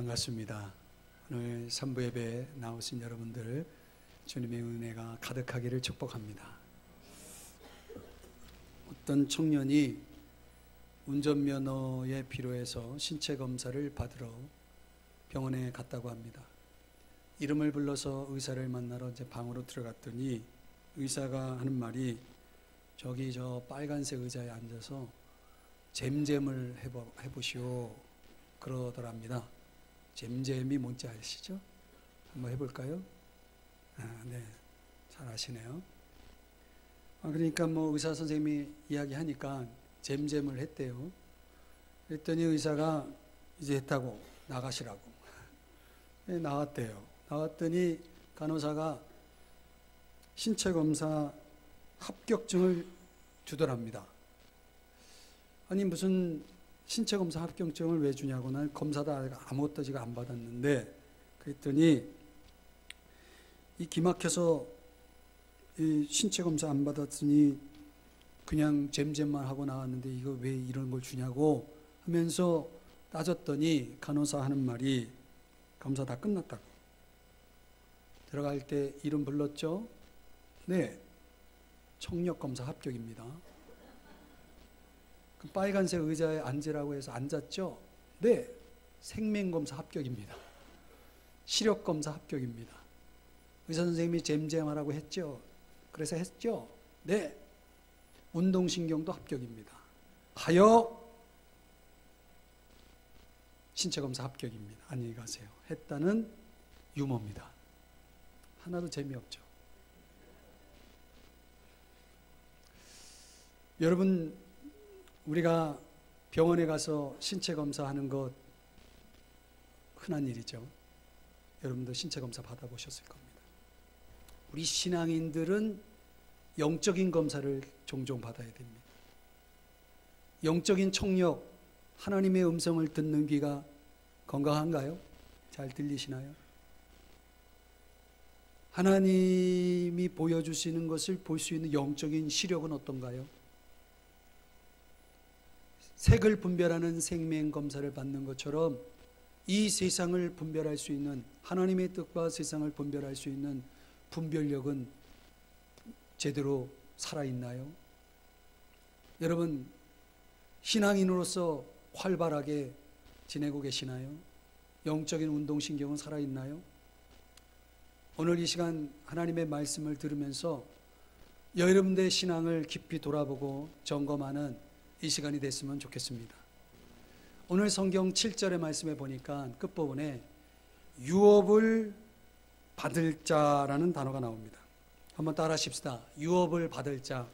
반갑습니다. 오늘 선부 예배에 나오신 여러분들 주님의 은혜가 가득하기를 축복합니다. 어떤 청년이 운전면허에 필요해서 신체 검사를 받으러 병원에 갔다고 합니다. 이름을 불러서 의사를 만나러 이제 방으로 들어갔더니 의사가 하는 말이 저기 저 빨간색 의자에 앉아서 잼잼을 해보시오 그러더랍니다. 잼잼이 뭔지 아시죠? 한번 해볼까요? 네, 잘 아시네요. 그러니까 뭐 의사 선생님이 이야기하니까 잼잼을 했대요. 그랬더니 의사가 이제 했다고 나가시라고 네, 나왔대요. 나왔더니 간호사가 신체 검사 합격증을 주더랍니다. 아니 무슨 신체 검사 합격증을 왜 주냐고, 난 검사도 아무것도 지금 안 받았는데, 그랬더니 이 기막혀서 이 신체 검사 안 받았으니 그냥 잼잼만 하고 나왔는데 이거 왜 이런 걸 주냐고 하면서 따졌더니 간호사 하는 말이 검사 다 끝났다고. 들어갈 때 이름 불렀죠? 네, 청력 검사 합격입니다. 그 빨간색 의자에 앉으라고 해서 앉았죠? 네, 생명검사 합격입니다. 시력검사 합격입니다. 의사 선생님이 잼잼하라고 했죠? 그래서 했죠? 네, 운동신경도 합격입니다. 하여 신체검사 합격입니다. 안녕히 가세요. 했다는 유머입니다. 하나도 재미없죠. 여러분, 우리가 병원에 가서 신체 검사하는 것 흔한 일이죠. 여러분도 신체 검사 받아보셨을 겁니다. 우리 신앙인들은 영적인 검사를 종종 받아야 됩니다. 영적인 청력, 하나님의 음성을 듣는 귀가 건강한가요? 잘 들리시나요? 하나님이 보여주시는 것을 볼 수 있는 영적인 시력은 어떤가요? 색을 분별하는 생명검사를 받는 것처럼 이 세상을 분별할 수 있는, 하나님의 뜻과 세상을 분별할 수 있는 분별력은 제대로 살아있나요? 여러분, 신앙인으로서 활발하게 지내고 계시나요? 영적인 운동신경은 살아있나요? 오늘 이 시간 하나님의 말씀을 들으면서 여러분들의 신앙을 깊이 돌아보고 점검하는 이 시간이 됐으면 좋겠습니다. 오늘 성경 7절의 말씀에 보니까 끝부분에 유업을 받을 자라는 단어가 나옵니다. 한번 따라 하십시다. 유업을 받을 자.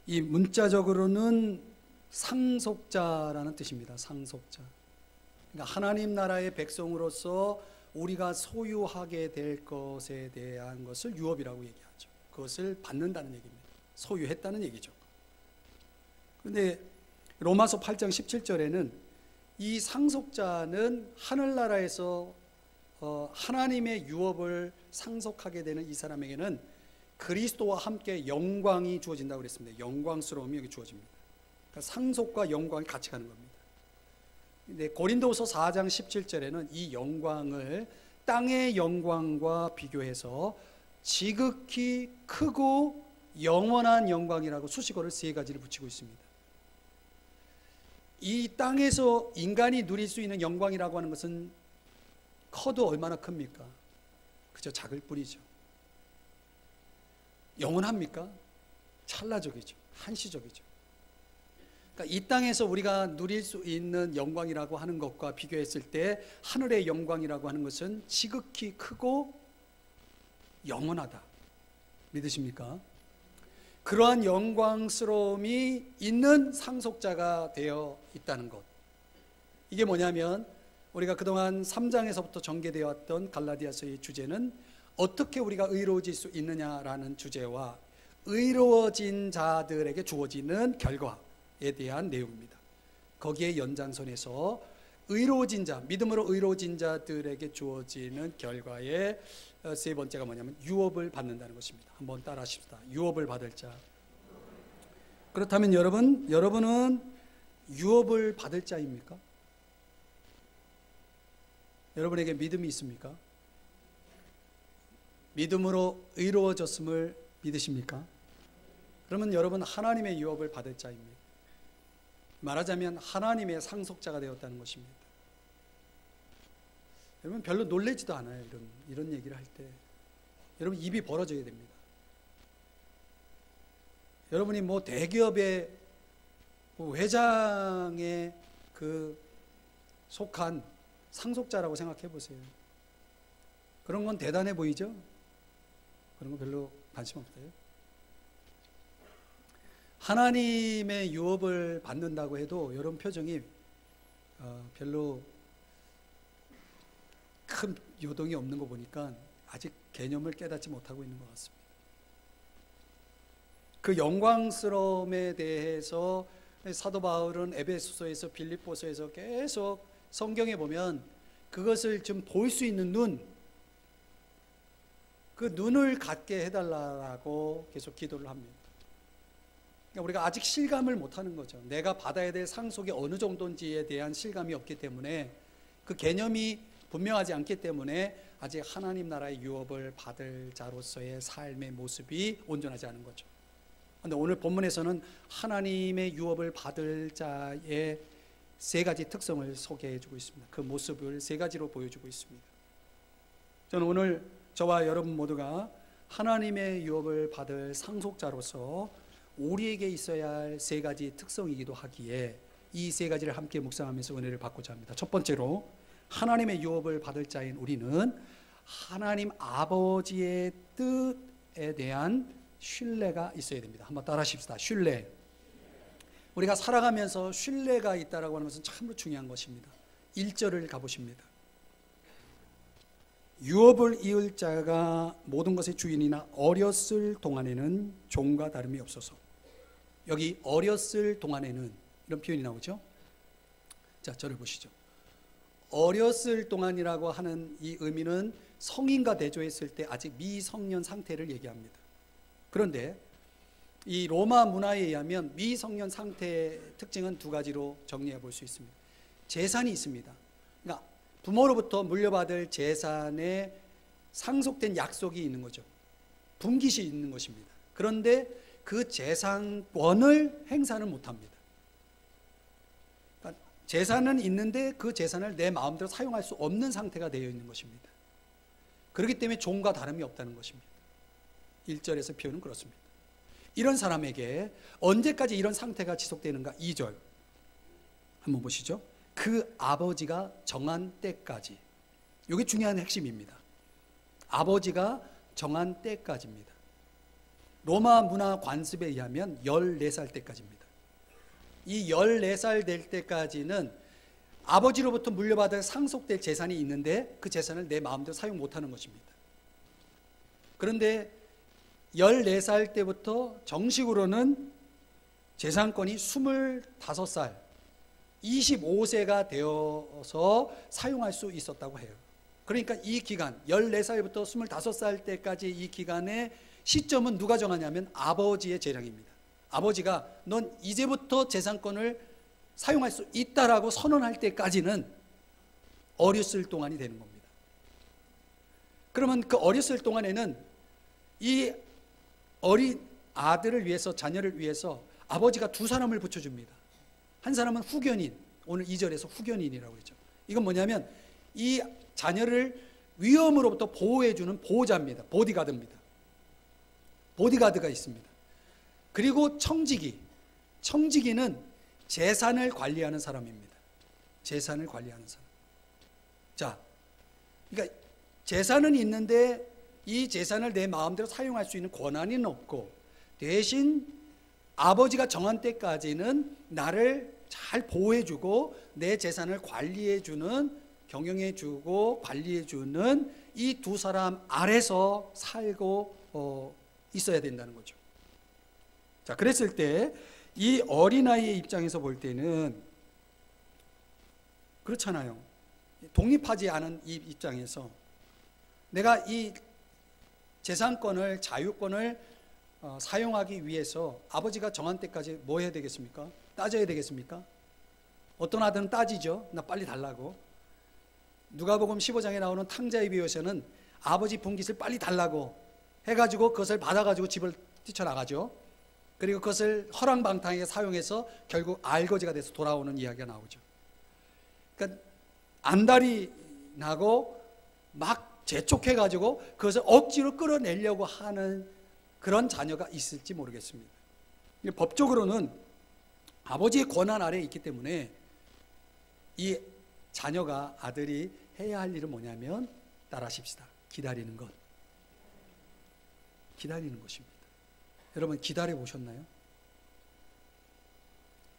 이 문자적으로는 상속자라는 뜻입니다. 상속자. 그러니까 하나님 나라의 백성으로서 우리가 소유하게 될 것에 대한 것을 유업이라고 얘기하죠. 그것을 받는다는 얘기입니다. 소유했다는 얘기죠. 그런데 로마서 8장 17절에는 이 상속자는 하늘나라에서 하나님의 유업을 상속하게 되는 이 사람에게는 그리스도와 함께 영광이 주어진다고 그랬습니다. 영광스러움이 여기 주어집니다. 그러니까 상속과 영광이 같이 가는 겁니다. 근데 고린도후서 4장 17절에는 이 영광을 땅의 영광과 비교해서 지극히 크고 영원한 영광이라고 수식어를 3가지를 붙이고 있습니다. 이 땅에서 인간이 누릴 수 있는 영광이라고 하는 것은 커도 얼마나 큽니까? 그저 작을 뿐이죠. 영원합니까? 찰나적이죠. 한시적이죠. 그러니까 이 땅에서 우리가 누릴 수 있는 영광이라고 하는 것과 비교했을 때 하늘의 영광이라고 하는 것은 지극히 크고 영원하다. 믿으십니까? 그러한 영광스러움이 있는 상속자가 되어 있다는 것. 이게 뭐냐면 우리가 그동안 3장에서부터 전개되어 왔던 갈라디아서의 주제는 어떻게 우리가 의로워질 수 있느냐라는 주제와 의로워진 자들에게 주어지는 결과에 대한 내용입니다. 거기에 연장선에서 의로워진 자, 믿음으로 의로워진 자들에게 주어지는 결과의 3번째가 뭐냐면 유업을 받는다는 것입니다. 한번 따라 하십시다. 유업을 받을 자. 그렇다면 여러분은 유업을 받을 자입니까? 여러분에게 믿음이 있습니까? 믿음으로 의로워졌음을 믿으십니까? 그러면 여러분 하나님의 유업을 받을 자입니다. 말하자면 하나님의 상속자가 되었다는 것입니다. 여러분 별로 놀라지도 않아요. 이런 얘기를 할 때. 여러분 입이 벌어져야 됩니다. 여러분이 뭐 대기업의 회장에 속한 상속자라고 생각해 보세요. 그런 건 대단해 보이죠? 그런 거 별로 관심 없어요. 하나님의 유업을 받는다고 해도 여러분 표정이 별로 큰 요동이 없는 거 보니까 아직 개념을 깨닫지 못하고 있는 것 같습니다. 그 영광스러움에 대해서 사도 바울은 에베소서에서 빌립보서에서 계속 성경에 보면 그것을 좀 볼 수 있는 눈, 그 눈을 갖게 해달라고 계속 기도를 합니다. 그러니까 우리가 아직 실감을 못하는 거죠. 내가 받아야 될 상속이 어느 정도인지에 대한 실감이 없기 때문에, 그 개념이 분명하지 않기 때문에 아직 하나님 나라의 유업을 받을 자로서의 삶의 모습이 온전하지 않은 거죠. 그런데 오늘 본문에서는 하나님의 유업을 받을 자의 세 가지 특성을 소개해 주고 있습니다. 그 모습을 세 가지로 보여주고 있습니다. 저는 오늘 저와 여러분 모두가 하나님의 유업을 받을 상속자로서 우리에게 있어야 할 세 가지 특성이기도 하기에 이 세 가지를 함께 묵상하면서 은혜를 받고자 합니다. 첫 번째로, 하나님의 유업을 받을 자인 우리는 하나님 아버지의 뜻에 대한 신뢰가 있어야 됩니다. 한번 따라 하십시다. 신뢰. 우리가 살아가면서 신뢰가 있다라고 하는 것은 참으로 중요한 것입니다. 1절을 가보십니다. 유업을 이을 자가 모든 것의 주인이나 어렸을 동안에는 종과 다름이 없어서. 여기 어렸을 동안에는 이런 표현이 나오죠. 자, 저를 보시죠. 어렸을 동안이라고 하는 이 의미는 성인과 대조했을 때 아직 미성년 상태를 얘기합니다. 그런데 이 로마 문화에 의하면 미성년 상태의 특징은 두 가지로 정리해 볼 수 있습니다. 재산이 있습니다. 그러니까 부모로부터 물려받을 재산에 상속된 약속이 있는 거죠. 분깃이 있는 것입니다. 그런데 그 재산권을 행사는 못합니다. 그러니까 재산은 있는데 그 재산을 내 마음대로 사용할 수 없는 상태가 되어 있는 것입니다. 그렇기 때문에 종과 다름이 없다는 것입니다. 1절에서 표현은 그렇습니다. 이런 사람에게 언제까지 이런 상태가 지속되는가? 2절 한번 보시죠. 그 아버지가 정한 때까지. 이게 중요한 핵심입니다. 아버지가 정한 때까지입니다. 로마 문화 관습에 의하면 14살 때까지입니다. 이 14살 될 때까지는 아버지로부터 물려받을 상속될 재산이 있는데 그 재산을 내 마음대로 사용 못하는 것입니다. 그런데 14살 때부터 정식으로는 재산권이 25살, 25세가 되어서 사용할 수 있었다고 해요. 그러니까 이 기간, 14살부터 25살 때까지 이 기간의 시점은 누가 정하냐면 아버지의 재량입니다. 아버지가 넌 이제부터 재산권을 사용할 수 있다라고 선언할 때까지는 어렸을 동안이 되는 겁니다. 그러면 그 어렸을 동안에는 이 어린 아들을 위해서, 자녀를 위해서 아버지가 두 사람을 붙여줍니다. 한 사람은 후견인, 오늘 2절에서 후견인이라고 했죠. 이건 뭐냐면 이 자녀를 위험으로부터 보호해주는 보호자입니다. 보디가드입니다. 보디가드가 있습니다. 그리고 청지기, 청지기는 재산을 관리하는 사람입니다. 재산을 관리하는 사람. 자, 그러니까 재산은 있는데 이 재산을 내 마음대로 사용할 수 있는 권한은 없고, 대신 아버지가 정한 때까지는 나를 잘 보호해주고 내 재산을 관리해주는, 경영해주고 관리해주는 이 두 사람 아래서 살고 있어야 된다는 거죠. 자, 그랬을 때 이 어린아이의 입장에서 볼 때는 그렇잖아요. 독립하지 않은 이 입장에서 내가 이 재산권을, 자유권을 사용하기 위해서 아버지가 정한 때까지 뭐 해야 되겠습니까? 따져야 되겠습니까? 어떤 아들은 따지죠. 나 빨리 달라고. 누가복음 15장에 나오는 탕자의 비유에서는 아버지 분깃을 빨리 달라고 해가지고 그것을 받아가지고 집을 뛰쳐나가죠. 그리고 그것을 허랑방탕하게 사용해서 결국 알거지가 돼서 돌아오는 이야기가 나오죠. 그러니까 안달이 나고 막 재촉해가지고 그것을 억지로 끌어내려고 하는 그런 자녀가 있을지 모르겠습니다. 법적으로는 아버지의 권한 아래에 있기 때문에 이 자녀가, 아들이 해야 할 일은 뭐냐면 따라하십시다. 기다리는 것. 기다리는 것입니다. 여러분 기다려 보셨나요?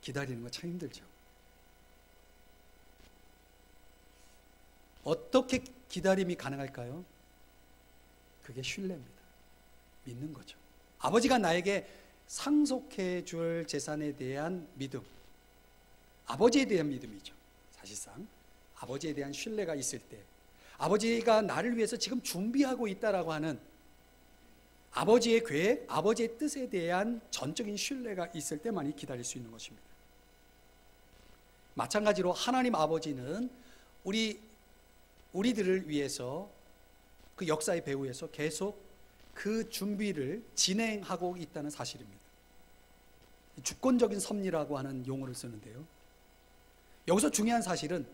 기다리는 거 참 힘들죠. 어떻게 기다림이 가능할까요? 그게 신뢰입니다. 믿는 거죠. 아버지가 나에게 상속해 줄 재산에 대한 믿음, 아버지에 대한 믿음이죠. 사실상 아버지에 대한 신뢰가 있을 때, 아버지가 나를 위해서 지금 준비하고 있다라고 하는 아버지의 계획, 아버지의 뜻에 대한 전적인 신뢰가 있을 때만이 기다릴 수 있는 것입니다. 마찬가지로 하나님 아버지는 우리들을 위해서 그 역사의 배후에서 계속 그 준비를 진행하고 있다는 사실입니다. 주권적인 섭리라고 하는 용어를 쓰는데요. 여기서 중요한 사실은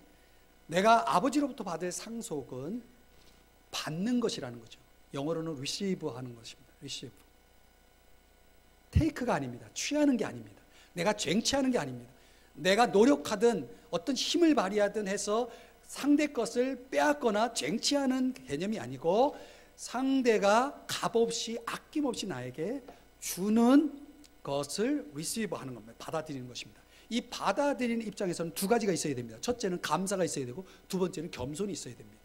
내가 아버지로부터 받을 상속은 받는 것이라는 거죠. 영어로는 receive 하는 것입니다. receive. take가 아닙니다. 취하는 게 아닙니다. 내가 쟁취하는 게 아닙니다. 내가 노력하든 어떤 힘을 발휘하든 해서 상대 것을 빼앗거나 쟁취하는 개념이 아니고 상대가 값없이 아낌없이 나에게 주는 것을 receive 하는 겁니다. 받아들이는 것입니다. 이 받아들이는 입장에서는 두 가지가 있어야 됩니다. 첫째는 감사가 있어야 되고 두 번째는 겸손이 있어야 됩니다.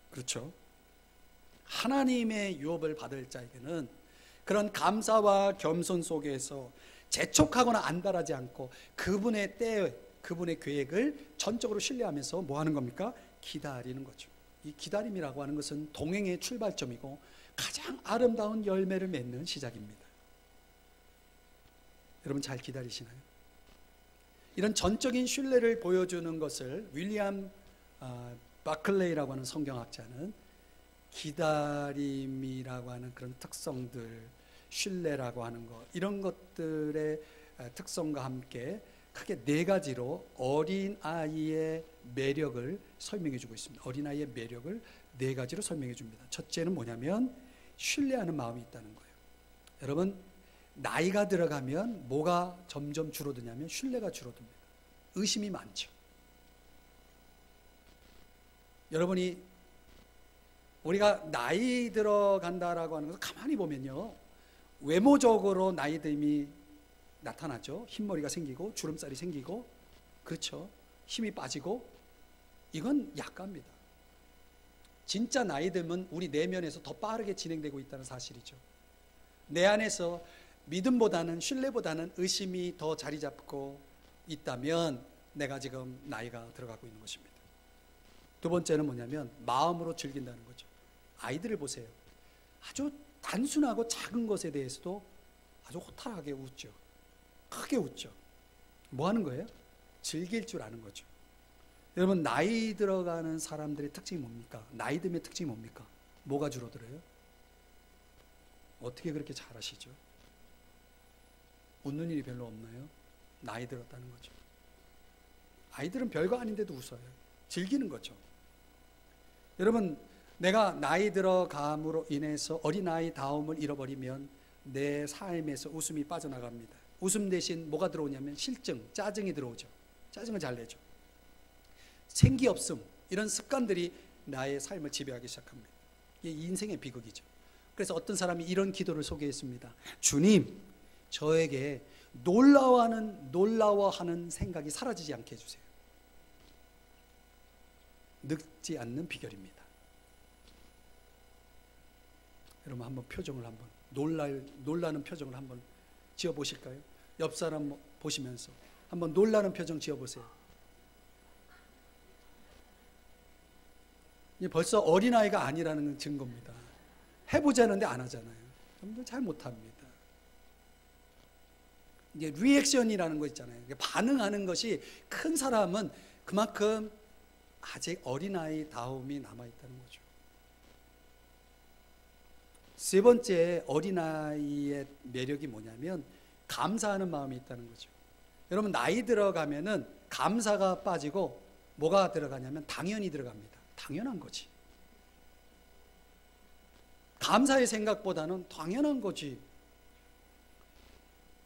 그렇죠? 하나님의 유업을 받을 자에게는 그런 감사와 겸손 속에서 재촉하거나 안달하지 않고 그분의 때, 그분의 계획을 전적으로 신뢰하면서 뭐 하는 겁니까? 기다리는 거죠. 이 기다림이라고 하는 것은 동행의 출발점이고 가장 아름다운 열매를 맺는 시작입니다. 여러분 잘 기다리시나요? 이런 전적인 신뢰를 보여주는 것을 윌리엄 바클레이라고 하는 성경학자는 기다림이라고 하는 그런 특성들, 신뢰라고 하는 것, 이런 것들의 특성과 함께 크게 네 가지로 어린아이의 매력을 설명해 주고 있습니다. 어린아이의 매력을 네 가지로 설명해 줍니다. 첫째는 뭐냐면 신뢰하는 마음이 있다는 거예요. 여러분 나이가 들어가면 뭐가 점점 줄어드냐면 신뢰가 줄어듭니다. 의심이 많죠. 여러분이 우리가 나이 들어간다라고 하는 것을 가만히 보면요, 외모적으로 나이 듦이 나타나죠. 흰머리가 생기고 주름살이 생기고, 그렇죠, 힘이 빠지고, 이건 약갑니다. 진짜 나이 들면 우리 내면에서 더 빠르게 진행되고 있다는 사실이죠. 내 안에서 믿음보다는 신뢰보다는 의심이 더 자리 잡고 있다면 내가 지금 나이가 들어가고 있는 것입니다. 두 번째는 뭐냐면 마음으로 즐긴다는 거죠. 아이들을 보세요. 아주 단순하고 작은 것에 대해서도 아주 호탕하게 웃죠. 크게 웃죠. 뭐 하는 거예요? 즐길 줄 아는 거죠. 여러분 나이 들어가는 사람들의 특징이 뭡니까? 나이 듦의 특징이 뭡니까? 뭐가 줄어들어요? 어떻게 그렇게 잘 아시죠? 웃는 일이 별로 없나요? 나이 들었다는 거죠. 아이들은 별거 아닌데도 웃어요. 즐기는 거죠. 여러분 내가 나이 들어감으로 인해서 어린아이 다움을 잃어버리면 내 삶에서 웃음이 빠져나갑니다. 웃음 대신 뭐가 들어오냐면 실증, 짜증이 들어오죠. 짜증을 잘 내죠. 생기 없음, 이런 습관들이 나의 삶을 지배하기 시작합니다. 이게 인생의 비극이죠. 그래서 어떤 사람이 이런 기도를 소개했습니다. 주님, 저에게 놀라워하는 생각이 사라지지 않게 해주세요. 늙지 않는 비결입니다. 여러분 한번 표정을 한번 놀라는 표정을 한번 지어보실까요? 옆 사람 보시면서 한번 놀라는 표정 지어보세요. 벌써 어린아이가 아니라는 증거입니다. 해보자는데 안 하잖아요. 여러분들 잘 못합니다. 이게 리액션이라는 거 있잖아요. 반응하는 것이 큰 사람은 그만큼 아직 어린아이 다움이 남아있다는 거죠. 세 번째 어린아이의 매력이 뭐냐면 감사하는 마음이 있다는 거죠. 여러분, 나이 들어가면은 감사가 빠지고 뭐가 들어가냐면 당연히 들어갑니다. 당연한 거지. 감사의 생각보다는 당연한 거지.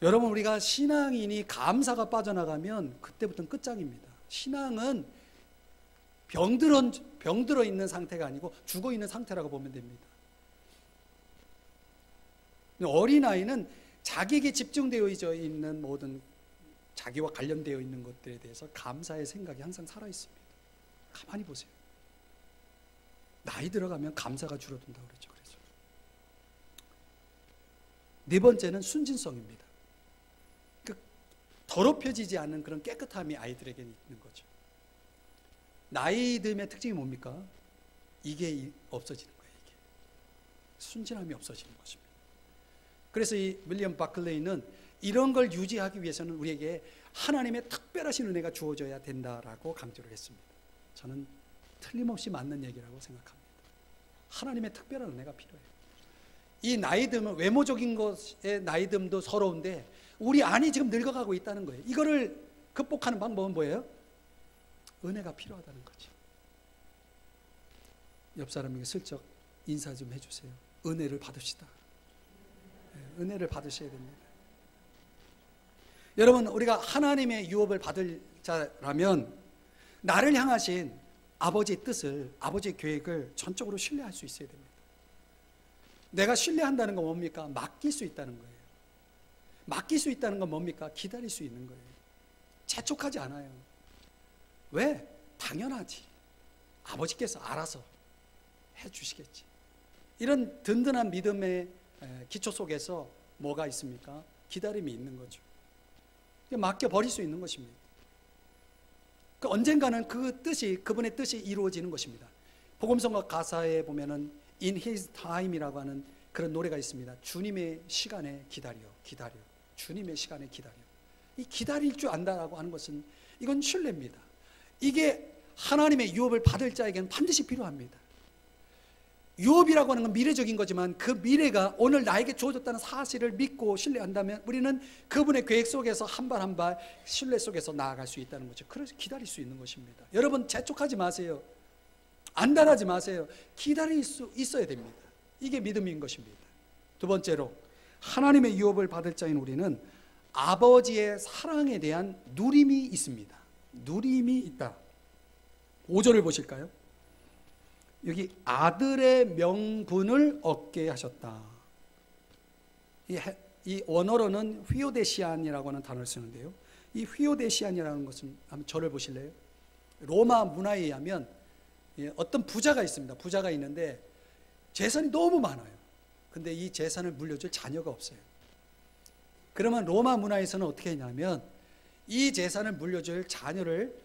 여러분, 우리가 신앙인이 감사가 빠져나가면 그때부터는 끝장입니다. 신앙은 병들어 있는 상태가 아니고 죽어 있는 상태라고 보면 됩니다. 어린아이는 자기에게 집중되어 있는 모든 자기와 관련되어 있는 것들에 대해서 감사의 생각이 항상 살아있습니다. 가만히 보세요. 나이 들어가면 감사가 줄어든다고 그러죠. 그래서 네 번째는 순진성입니다. 더럽혀지지 않는 그런 깨끗함이 아이들에게 있는 거죠. 나이 듦의 특징이 뭡니까? 이게 없어지는 거예요. 이게 순진함이 없어지는 것입니다. 그래서 이 윌리엄 바클레이는 이런 걸 유지하기 위해서는 우리에게 하나님의 특별하신 은혜가 주어져야 된다라고 강조를 했습니다. 저는 틀림없이 맞는 얘기라고 생각합니다. 하나님의 특별한 은혜가 필요해요. 이 나이듦은 외모적인 것의 나이듦도 서러운데 우리 안이 지금 늙어가고 있다는 거예요. 이거를 극복하는 방법은 뭐예요? 은혜가 필요하다는 거죠. 옆 사람에게 슬쩍 인사 좀 해주세요. 은혜를 받읍시다. 은혜를 받으셔야 됩니다. 여러분, 우리가 하나님의 유업을 받을 자라면 나를 향하신 아버지의 뜻을, 아버지의 계획을 전적으로 신뢰할 수 있어야 됩니다. 내가 신뢰한다는 건 뭡니까? 맡길 수 있다는 거예요. 맡길 수 있다는 건 뭡니까? 기다릴 수 있는 거예요. 재촉하지 않아요. 왜? 당연하지. 아버지께서 알아서 해주시겠지. 이런 든든한 믿음의 기초 속에서 뭐가 있습니까? 기다림이 있는 거죠. 맡겨버릴 수 있는 것입니다. 언젠가는 그분의 뜻이 이루어지는 것입니다. 복음성가 가사에 보면은 In His Time이라고 하는 그런 노래가 있습니다. 주님의 시간에 기다려. 주님의 시간에 기다려. 이 기다릴 줄 안다라고 하는 것은 이건 신뢰입니다. 이게 하나님의 유업을 받을 자에게는 반드시 필요합니다. 유업이라고 하는 건 미래적인 거지만 그 미래가 오늘 나에게 주어졌다는 사실을 믿고 신뢰한다면 우리는 그분의 계획 속에서 한 발 한 발 신뢰 속에서 나아갈 수 있다는 거죠. 그래서 기다릴 수 있는 것입니다. 여러분, 재촉하지 마세요. 안달하지 마세요. 기다릴 수 있어야 됩니다. 이게 믿음인 것입니다. 두 번째로, 하나님의 유업을 받을 자인 우리는 아버지의 사랑에 대한 누림이 있습니다. 누림이 있다. 5절을 보실까요? 여기 아들의 명분을 얻게 하셨다. 이 원어로는 휘오데시안이라고 하는 단어를 쓰는데요. 이 휘오데시안이라는 것은 한번 절을 보실래요? 로마 문화에 의하면 어떤 부자가 있습니다. 부자가 있는데 재산이 너무 많아요. 근데 이 재산을 물려줄 자녀가 없어요. 그러면 로마 문화에서는 어떻게 했냐면 이 재산을 물려줄 자녀를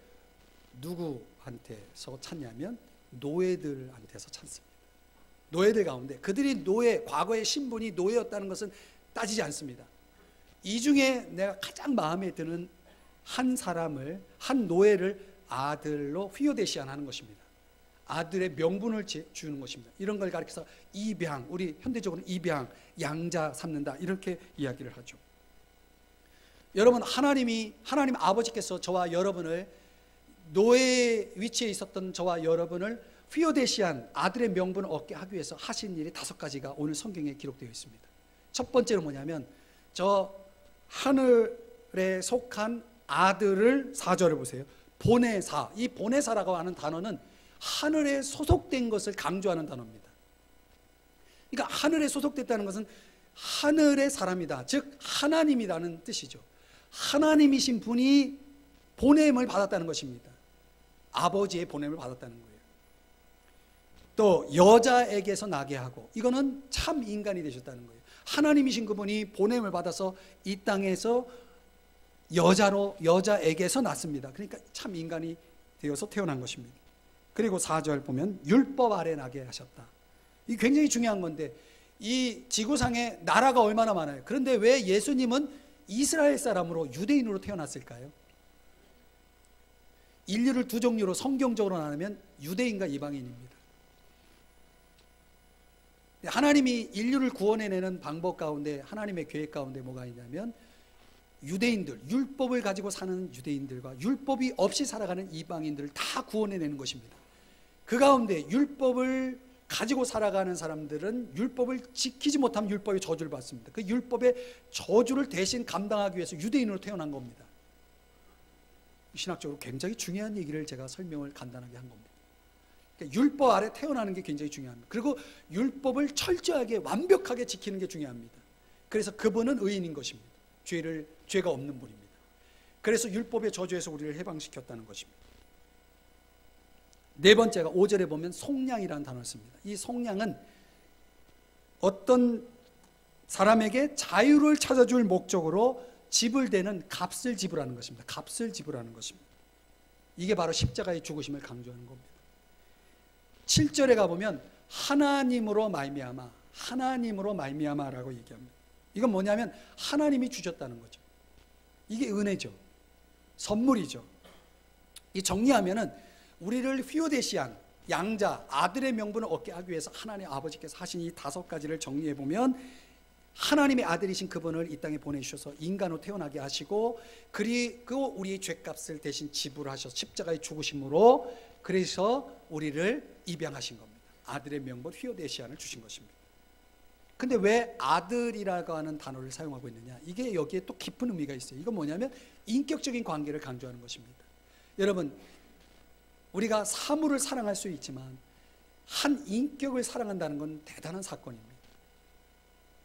누구한테서 찾냐면 노예들한테서 찾습니다. 노예들 가운데 그들이 과거의 신분이 노예였다는 것은 따지지 않습니다. 이 중에 내가 가장 마음에 드는 한 노예를 아들로 휘오데시안하는 것입니다. 아들의 명분을 주는 것입니다. 이런 걸 가리켜서 입양, 우리 현대적으로는 입양, 양자 삼는다 이렇게 이야기를 하죠. 여러분, 하나님 아버지께서 저와 여러분을 노예 위치에 있었던 저와 여러분을 휘오데시안 아들의 명분을 얻게 하기 위해서 하신 일이 5가지가 오늘 성경에 기록되어 있습니다. 첫 번째로 뭐냐면 저 하늘에 속한 아들을 4절을 보세요. 보내사. 이 보내사라고 하는 단어는 하늘에 소속된 것을 강조하는 단어입니다. 그러니까 하늘에 소속됐다는 것은 하늘의 사람이다. 즉 하나님이라는 뜻이죠. 하나님이신 분이 보냄을 받았다는 것입니다. 아버지의 보냄을 받았다는 거예요. 또 여자에게서 나게 하고, 이거는 참 인간이 되셨다는 거예요. 하나님이신 그분이 보냄을 받아서 이 땅에서 여자에게서 났습니다. 그러니까 참 인간이 되어서 태어난 것입니다. 그리고 4절 보면 율법 아래 나게 하셨다. 이 굉장히 중요한 건데, 이 지구상에 나라가 얼마나 많아요. 그런데 왜 예수님은 이스라엘 사람으로 유대인으로 태어났을까요? 인류를 두 종류로 성경적으로 나누면 유대인과 이방인입니다. 하나님이 인류를 구원해내는 방법 가운데, 하나님의 계획 가운데 뭐가 있냐면 유대인들, 율법을 가지고 사는 유대인들과 율법이 없이 살아가는 이방인들을 다 구원해내는 것입니다. 그 가운데 율법을 가지고 살아가는 사람들은 율법을 지키지 못하면 율법의 저주를 받습니다. 그 율법의 저주를 대신 감당하기 위해서 유대인으로 태어난 겁니다. 신학적으로 굉장히 중요한 얘기를 제가 설명을 간단하게 한 겁니다. 그러니까 율법 아래 태어나는 게 굉장히 중요합니다. 그리고 율법을 철저하게 완벽하게 지키는 게 중요합니다. 그래서 그분은 의인인 것입니다. 죄가 없는 분입니다. 그래서 율법의 저주에서 우리를 해방시켰다는 것입니다. 네 번째가 5절에 보면 속량이라는 단어를 씁니다. 이 속량은 어떤 사람에게 자유를 찾아줄 목적으로 지불되는 값을 지불하는 것입니다. 값을 지불하는 것입니다. 이게 바로 십자가의 죽으심을 강조하는 겁니다. 7절에 가보면 하나님으로 말미암아라고 얘기합니다. 이건 뭐냐면 하나님이 주셨다는 거죠. 이게 은혜죠. 선물이죠. 이 정리하면은 우리를 휘오데시안, 양자, 아들의 명분을 얻게 하기 위해서 하나님 아버지께서 하신 이 5가지를 정리해 보면 하나님의 아들이신 그분을 이 땅에 보내주셔서 인간으로 태어나게 하시고, 그리고 우리의 죄값을 대신 지불하셔서 십자가의 죽으심으로 그래서 우리를 입양하신 겁니다. 아들의 명분 휘오데시안을 주신 것입니다. 근데 왜 아들이라고 하는 단어를 사용하고 있느냐? 이게 여기에 또 깊은 의미가 있어요. 이건 뭐냐면 인격적인 관계를 강조하는 것입니다. 여러분, 우리가 사물을 사랑할 수 있지만 한 인격을 사랑한다는 건 대단한 사건입니다.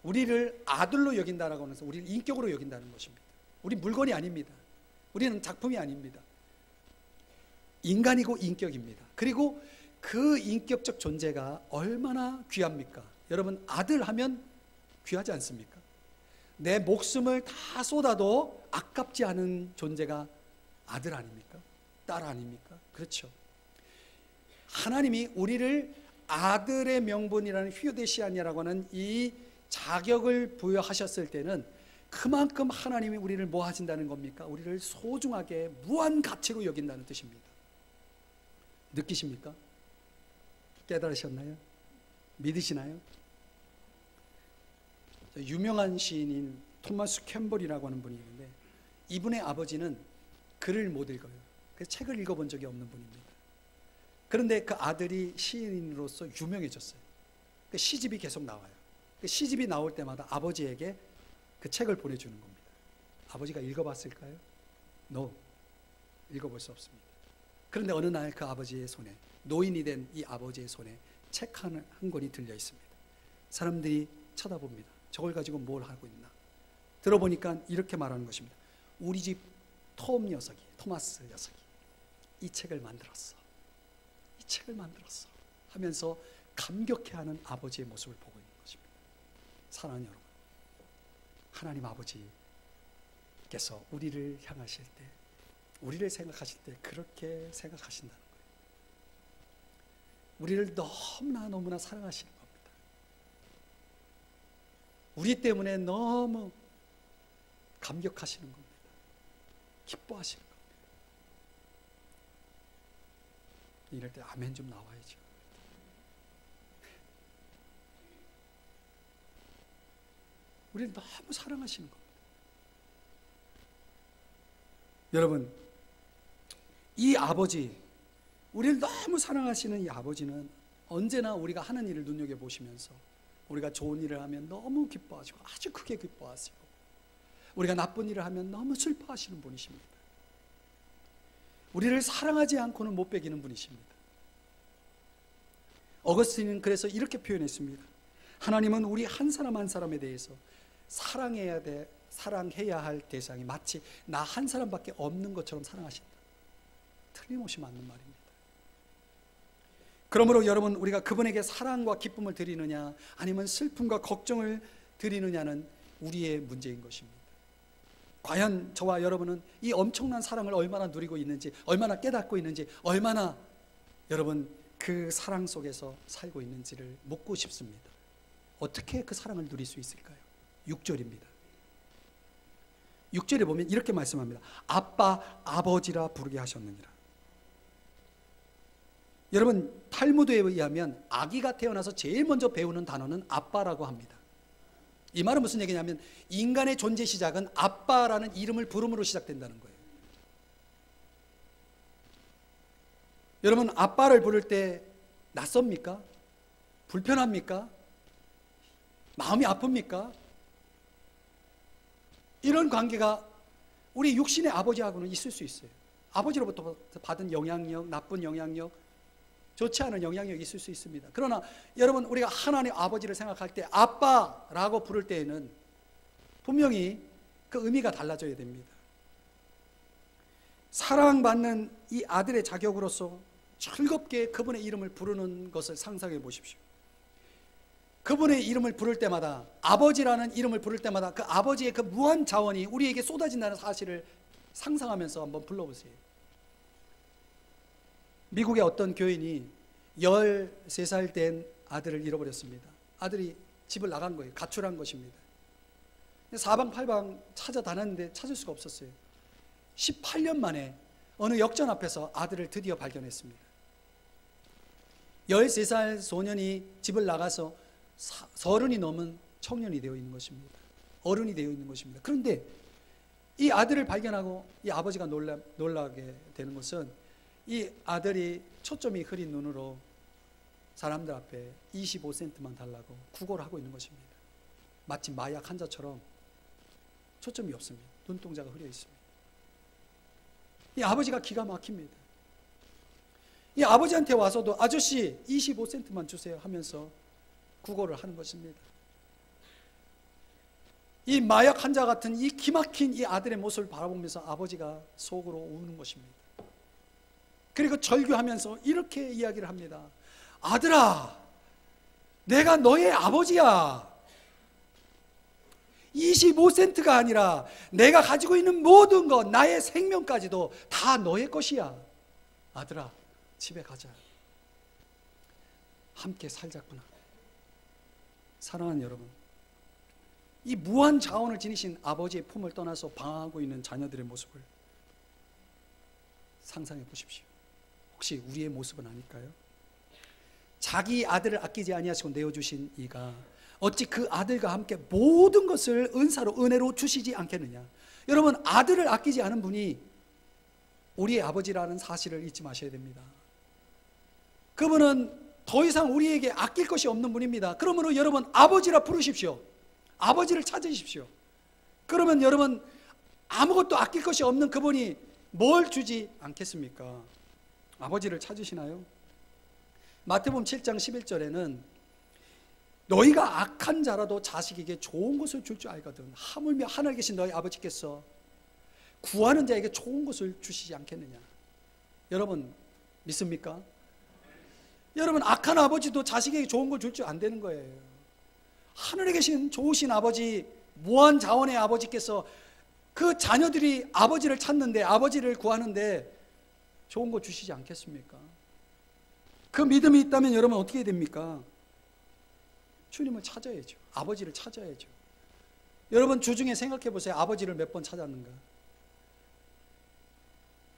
우리를 아들로 여긴다라고 하면서 우리를 인격으로 여긴다는 것입니다. 우리 물건이 아닙니다. 우리는 작품이 아닙니다. 인간이고 인격입니다. 그리고 그 인격적 존재가 얼마나 귀합니까? 여러분, 아들 하면 귀하지 않습니까? 내 목숨을 다 쏟아도 아깝지 않은 존재가 아들 아닙니까? 딸 아닙니까? 그렇죠. 하나님이 우리를 아들의 명분이라는 휘오데시아니라고 하는 이 자격을 부여하셨을 때는 그만큼 하나님이 우리를 뭐 하신다는 겁니까? 우리를 소중하게 무한 가치로 여긴다는 뜻입니다. 느끼십니까? 깨달으셨나요? 믿으시나요? 유명한 시인인 토마스 캠벌이라고 하는 분이 있는데 이분의 아버지는 글을 못 읽어요. 그래서 책을 읽어본 적이 없는 분입니다. 그런데 그 아들이 시인으로서 유명해졌어요. 그 시집이 계속 나와요. 그 시집이 나올 때마다 아버지에게 그 책을 보내주는 겁니다. 아버지가 읽어봤을까요? No. 읽어볼 수 없습니다. 그런데 어느 날 그 아버지의 손에, 노인이 된 이 아버지의 손에 책 한 권이 들려 있습니다. 사람들이 쳐다봅니다. 저걸 가지고 뭘 하고 있나? 들어보니까 이렇게 말하는 것입니다. 우리 집 토마스 녀석이 이 책을 만들었어. 이 책을 만들었어. 하면서 감격해하는 아버지의 모습을 보고 있는 것입니다. 사랑하는 여러분, 하나님 아버지께서 우리를 향하실 때, 우리를 생각하실 때 그렇게 생각하신다는 거예요. 우리를 너무나 사랑하시는 겁니다. 우리 때문에 너무 감격하시는 겁니다. 기뻐하시는 겁니다. 이럴 때 아멘 좀 나와야죠. 우리를 너무 사랑하시는 겁니다. 여러분, 이 아버지, 우리를 너무 사랑하시는 이 아버지는 언제나 우리가 하는 일을 눈여겨보시면서 우리가 좋은 일을 하면 너무 기뻐하시고 아주 크게 기뻐하시고, 우리가 나쁜 일을 하면 너무 슬퍼하시는 분이십니다. 우리를 사랑하지 않고는 못 베기는 분이십니다. 어거스틴은 그래서 이렇게 표현했습니다. 하나님은 우리 한 사람 한 사람에 대해서 사랑해야 할 대상이 마치 나 한 사람밖에 없는 것처럼 사랑하신다. 틀림없이 맞는 말입니다. 그러므로 여러분, 우리가 그분에게 사랑과 기쁨을 드리느냐 아니면 슬픔과 걱정을 드리느냐는 우리의 문제인 것입니다. 과연 저와 여러분은 이 엄청난 사랑을 얼마나 누리고 있는지, 얼마나 깨닫고 있는지, 얼마나 여러분 그 사랑 속에서 살고 있는지를 묻고 싶습니다. 어떻게 그 사랑을 누릴 수 있을까요? 6절입니다. 6절에 보면 이렇게 말씀합니다. 아빠, 아버지라 부르게 하셨느니라. 여러분 탈무드에 의하면 아기가 태어나서 제일 먼저 배우는 단어는 아빠라고 합니다. 이 말은 무슨 얘기냐면 인간의 존재 시작은 아빠라는 이름을 부름으로 시작된다는 거예요. 여러분 아빠를 부를 때 낯섭니까? 불편합니까? 마음이 아픕니까? 이런 관계가 우리 육신의 아버지하고는 있을 수 있어요. 아버지로부터 받은 영향력, 나쁜 영향력, 좋지 않은 영향력이 있을 수 있습니다. 그러나 여러분 우리가 하나님 아버지를 생각할 때 아빠라고 부를 때에는 분명히 그 의미가 달라져야 됩니다. 사랑받는 이 아들의 자격으로서 즐겁게 그분의 이름을 부르는 것을 상상해 보십시오. 그분의 이름을 부를 때마다, 아버지라는 이름을 부를 때마다 그 아버지의 그 무한 자원이 우리에게 쏟아진다는 사실을 상상하면서 한번 불러보세요. 미국의 어떤 교인이 13살 된 아들을 잃어버렸습니다. 아들이 집을 나간 거예요. 가출한 것입니다. 사방팔방 찾아다녔는데 찾을 수가 없었어요. 18년 만에 어느 역전 앞에서 아들을 드디어 발견했습니다. 13살 소년이 집을 나가서 30이 넘은 청년이 되어 있는 것입니다. 어른이 되어 있는 것입니다. 그런데 이 아들을 발견하고 이 아버지가 놀라게 되는 것은 이 아들이 초점이 흐린 눈으로 사람들 앞에 25센트만 달라고 구걸을 하고 있는 것입니다. 마치 마약 환자처럼 초점이 없습니다. 눈동자가 흐려 있습니다. 이 아버지가 기가 막힙니다. 이 아버지한테 와서도 아저씨 25센트만 주세요 하면서 구걸을 하는 것입니다. 이 마약 환자 같은 이 기막힌 이 아들의 모습을 바라보면서 아버지가 속으로 우는 것입니다. 그리고 절규하면서 이렇게 이야기를 합니다. 아들아, 내가 너의 아버지야. 25센트가 아니라 내가 가지고 있는 모든 것, 나의 생명까지도 다 너의 것이야. 아들아, 집에 가자. 함께 살자꾸나. 사랑하는 여러분, 이 무한 자원을 지니신 아버지의 품을 떠나서 방황하고 있는 자녀들의 모습을 상상해 보십시오. 혹시 우리의 모습은 아닐까요? 자기 아들을 아끼지 아니하시고 내어주신 이가 어찌 그 아들과 함께 모든 것을 은사로 은혜로 주시지 않겠느냐. 여러분, 아들을 아끼지 않은 분이 우리의 아버지라는 사실을 잊지 마셔야 됩니다. 그분은 더 이상 우리에게 아낄 것이 없는 분입니다. 그러므로 여러분 아버지라 부르십시오. 아버지를 찾으십시오. 그러면 여러분 아무것도 아낄 것이 없는 그분이 뭘 주지 않겠습니까? 아버지를 찾으시나요? 마태복음 7장 11절에는 너희가 악한 자라도 자식에게 좋은 것을 줄 줄 알거든. 하물며 하늘에 계신 너희 아버지께서 구하는 자에게 좋은 것을 주시지 않겠느냐. 여러분 믿습니까? 여러분 악한 아버지도 자식에게 좋은 걸 줄 줄 안 되는 거예요. 하늘에 계신 좋으신 아버지, 무한 자원의 아버지께서 그 자녀들이 아버지를 찾는데, 아버지를 구하는데 좋은 거 주시지 않겠습니까? 그 믿음이 있다면 여러분 어떻게 해야 됩니까? 주님을 찾아야죠. 아버지를 찾아야죠. 여러분 주중에 생각해 보세요. 아버지를 몇 번 찾았는가?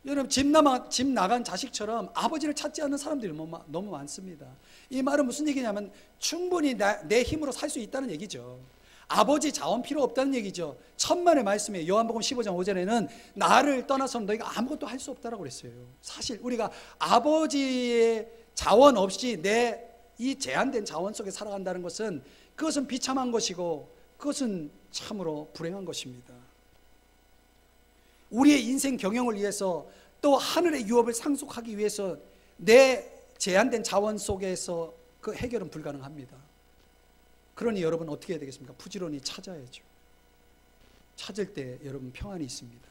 여러분 집 나간 자식처럼 아버지를 찾지 않는 사람들이 너무 많습니다. 이 말은 무슨 얘기냐면 충분히 내 힘으로 살 수 있다는 얘기죠. 아버지 자원 필요 없다는 얘기죠. 천만의 말씀에 요한복음 15장 5절에는 나를 떠나서는 너희가 아무것도 할 수 없다라고 그랬어요. 사실 우리가 아버지의 자원 없이 내 이 제한된 자원 속에 살아간다는 것은 그것은 비참한 것이고 그것은 참으로 불행한 것입니다. 우리의 인생 경영을 위해서 또 하늘의 유업을 상속하기 위해서 내 제한된 자원 속에서 그 해결은 불가능합니다. 그러니 여러분 어떻게 해야 되겠습니까? 부지런히 찾아야죠. 찾을 때 여러분 평안이 있습니다.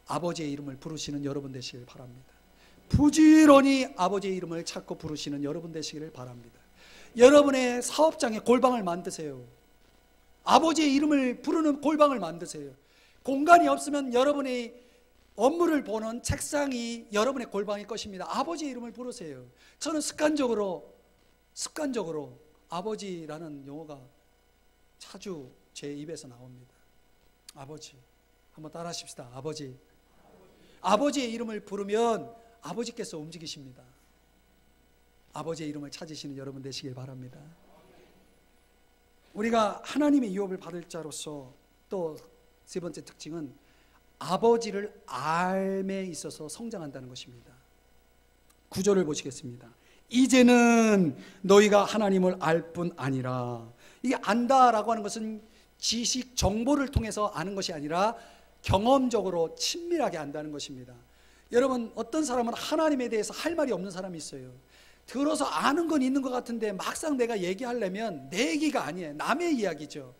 아버지의 이름을 부르시는 여러분 되시길 바랍니다. 부지런히 아버지의 이름을 찾고 부르시는 여러분 되시기를 바랍니다. 여러분의 사업장에 골방을 만드세요. 아버지의 이름을 부르는 골방을 만드세요. 공간이 없으면 여러분의 업무를 보는 책상이 여러분의 골방일 것입니다. 아버지의 이름을 부르세요. 저는 습관적으로 아버지라는 용어가 자주 제 입에서 나옵니다. 아버지. 한번 따라 하십시다. 아버지. 아버지의 이름을 부르면 아버지께서 움직이십니다. 아버지의 이름을 찾으시는 여러분 되시길 바랍니다. 우리가 하나님의 유업을 받을 자로서 또 세 번째 특징은 아버지를 알에 있어서 성장한다는 것입니다. 9절을 보시겠습니다. 이제는 너희가 하나님을 알 뿐 아니라, 이게 안다라고 하는 것은 지식, 정보를 통해서 아는 것이 아니라 경험적으로 친밀하게 안다는 것입니다. 여러분, 어떤 사람은 하나님에 대해서 할 말이 없는 사람이 있어요. 들어서 아는 건 있는 것 같은데 막상 내가 얘기하려면 내 얘기가 아니에요. 남의 이야기죠.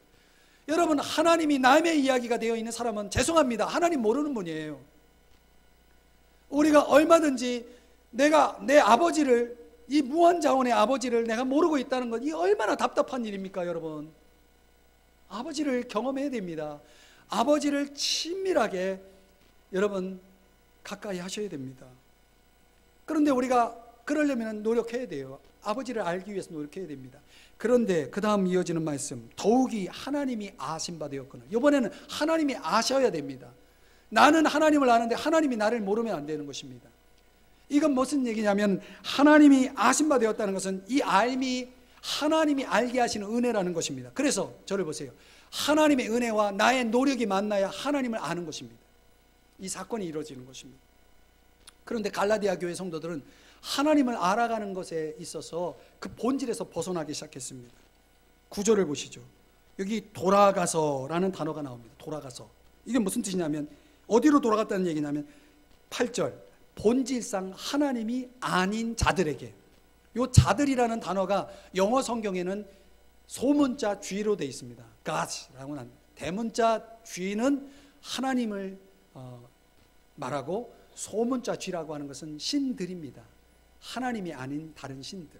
여러분, 하나님이 남의 이야기가 되어 있는 사람은 죄송합니다, 하나님 모르는 분이에요. 우리가 얼마든지 내가 내 아버지를, 이 무한자원의 아버지를 내가 모르고 있다는 건 이 얼마나 답답한 일입니까 여러분. 아버지를 경험해야 됩니다. 아버지를 친밀하게 여러분 가까이 하셔야 됩니다. 그런데 우리가 그러려면 노력해야 돼요. 아버지를 알기 위해서 노력해야 됩니다. 그런데 그 다음 이어지는 말씀, 더욱이 하나님이 아신 바 되었거늘. 이번에는 하나님이 아셔야 됩니다. 나는 하나님을 아는데 하나님이 나를 모르면 안 되는 것입니다. 이건 무슨 얘기냐면, 하나님이 아신 바 되었다는 것은 이 알미 하나님이 알게 하시는 은혜라는 것입니다. 그래서 저를 보세요. 하나님의 은혜와 나의 노력이 만나야 하나님을 아는 것입니다. 이 사건이 이루어지는 것입니다. 그런데 갈라디아 교회 성도들은 하나님을 알아가는 것에 있어서 그 본질에서 벗어나기 시작했습니다. 9절을 보시죠. 여기 돌아가서라는 단어가 나옵니다. 돌아가서. 이게 무슨 뜻이냐면, 어디로 돌아갔다는 얘기냐면 8절, 본질상 하나님이 아닌 자들에게. 이 자들이라는 단어가 영어 성경에는 소문자 G로 되어 있습니다. God라고 하는 대문자 G는 하나님을 말하고, 소문자 G라고 하는 것은 신들입니다. 하나님이 아닌 다른 신들,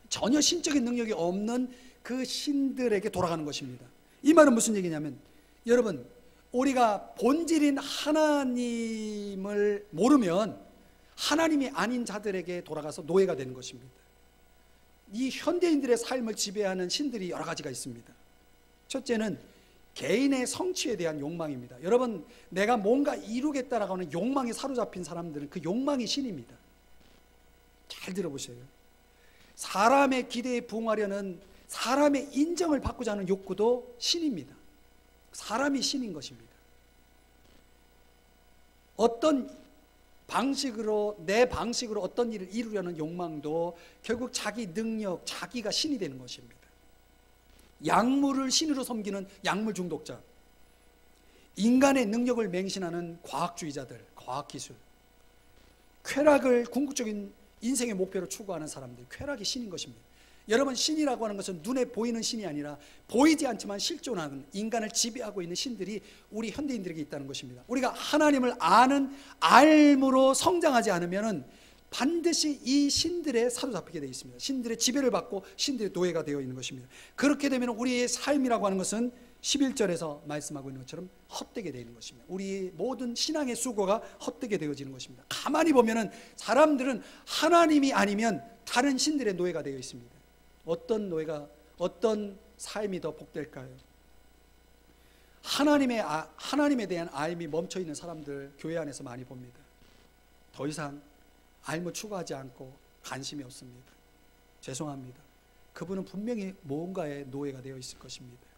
전혀 신적인 능력이 없는 그 신들에게 돌아가는 것입니다. 이 말은 무슨 얘기냐면, 여러분, 우리가 본질인 하나님을 모르면 하나님이 아닌 자들에게 돌아가서 노예가 되는 것입니다. 이 현대인들의 삶을 지배하는 신들이 여러 가지가 있습니다. 첫째는 개인의 성취에 대한 욕망입니다. 여러분, 내가 뭔가 이루겠다라고 하는 욕망에 사로잡힌 사람들은 그 욕망이 신입니다. 잘 들어보세요. 사람의 기대에 부응하려는, 사람의 인정을 받고자 하는 욕구도 신입니다. 사람이 신인 것입니다. 어떤 방식으로, 내 방식으로 어떤 일을 이루려는 욕망도 결국 자기 능력, 자기가 신이 되는 것입니다. 약물을 신으로 섬기는 약물 중독자, 인간의 능력을 맹신하는 과학주의자들, 과학기술, 쾌락을 궁극적인 인생의 목표로 추구하는 사람들, 쾌락이 신인 것입니다. 여러분, 신이라고 하는 것은 눈에 보이는 신이 아니라 보이지 않지만 실존하는, 인간을 지배하고 있는 신들이 우리 현대인들에게 있다는 것입니다. 우리가 하나님을 아는 알므로 성장하지 않으면 반드시 이 신들에 사로잡히게 되어 있습니다. 신들의 지배를 받고 신들의 노예가 되어 있는 것입니다. 그렇게 되면 우리의 삶이라고 하는 것은 11절에서 말씀하고 있는 것처럼 헛되게 되는 것입니다. 우리 모든 신앙의 수고가 헛되게 되어지는 것입니다. 가만히 보면은 사람들은 하나님이 아니면 다른 신들의 노예가 되어 있습니다. 어떤 노예가, 어떤 삶이 더 복될까요? 하나님에 대한 알미 멈춰 있는 사람들 교회 안에서 많이 봅니다. 더 이상 알을 추구하지 않고 관심이 없습니다. 죄송합니다. 그분은 분명히 뭔가의 노예가 되어 있을 것입니다.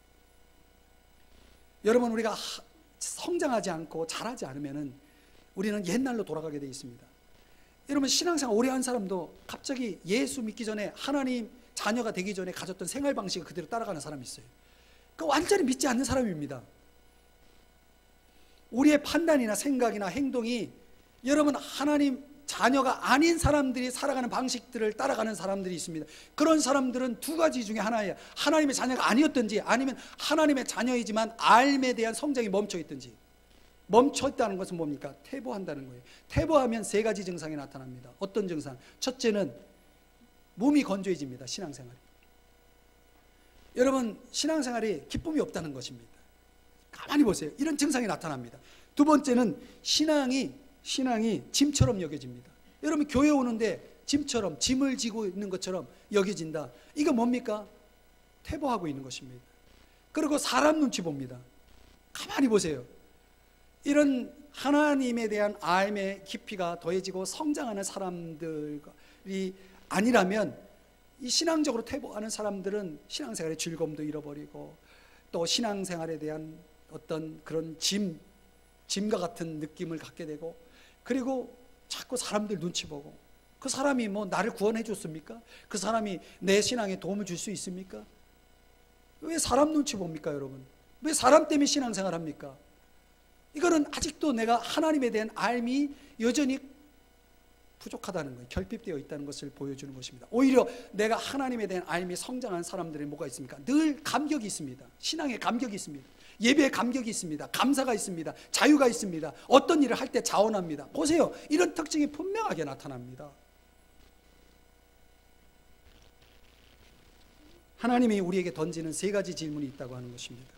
여러분, 우리가 성장하지 않고 자라지 않으면 우리는 옛날로 돌아가게 되어 있습니다. 여러분, 신앙생활 오래 한 사람도 갑자기 예수 믿기 전에, 하나님 자녀가 되기 전에 가졌던 생활 방식을 그대로 따라가는 사람이 있어요. 그 완전히 믿지 않는 사람입니다. 우리의 판단이나 생각이나 행동이, 여러분, 하나님 자녀가 아닌 사람들이 살아가는 방식들을 따라가는 사람들이 있습니다. 그런 사람들은 두 가지 중에 하나예요. 하나님의 자녀가 아니었든지, 아니면 하나님의 자녀이지만 알에 대한 성장이 멈춰있든지. 멈춰있다는 것은 뭡니까? 퇴보한다는 거예요. 퇴보하면 세 가지 증상이 나타납니다. 어떤 증상? 첫째는 몸이 건조해집니다. 신앙생활이. 여러분, 신앙생활이 기쁨이 없다는 것입니다. 가만히 보세요. 이런 증상이 나타납니다. 두 번째는 신앙이 짐처럼 여겨집니다. 여러분, 교회 오는데 짐처럼, 짐을 지고 있는 것처럼 여겨진다. 이거 뭡니까? 퇴보하고 있는 것입니다. 그리고 사람 눈치 봅니다. 가만히 보세요. 이런 하나님에 대한 알의 깊이가 더해지고 성장하는 사람들이 아니라면 이 신앙적으로 퇴보하는 사람들은 신앙생활의 즐거움도 잃어버리고 또 신앙생활에 대한 어떤 그런 짐과 같은 느낌을 갖게 되고, 그리고 자꾸 사람들 눈치 보고, 그 사람이 뭐 나를 구원해 줬습니까? 그 사람이 내 신앙에 도움을 줄 수 있습니까? 왜 사람 눈치 봅니까, 여러분? 왜 사람 때문에 신앙생활 합니까? 이거는 아직도 내가 하나님에 대한 알미 여전히 부족하다는 거예요. 결핍되어 있다는 것을 보여주는 것입니다. 오히려 내가 하나님에 대한 알미 성장한 사람들이 뭐가 있습니까? 늘 감격이 있습니다. 신앙에 감격이 있습니다. 예배에 감격이 있습니다. 감사가 있습니다. 자유가 있습니다. 어떤 일을 할 때 자원합니다. 보세요. 이런 특징이 분명하게 나타납니다. 하나님이 우리에게 던지는 세 가지 질문이 있다고 하는 것입니다.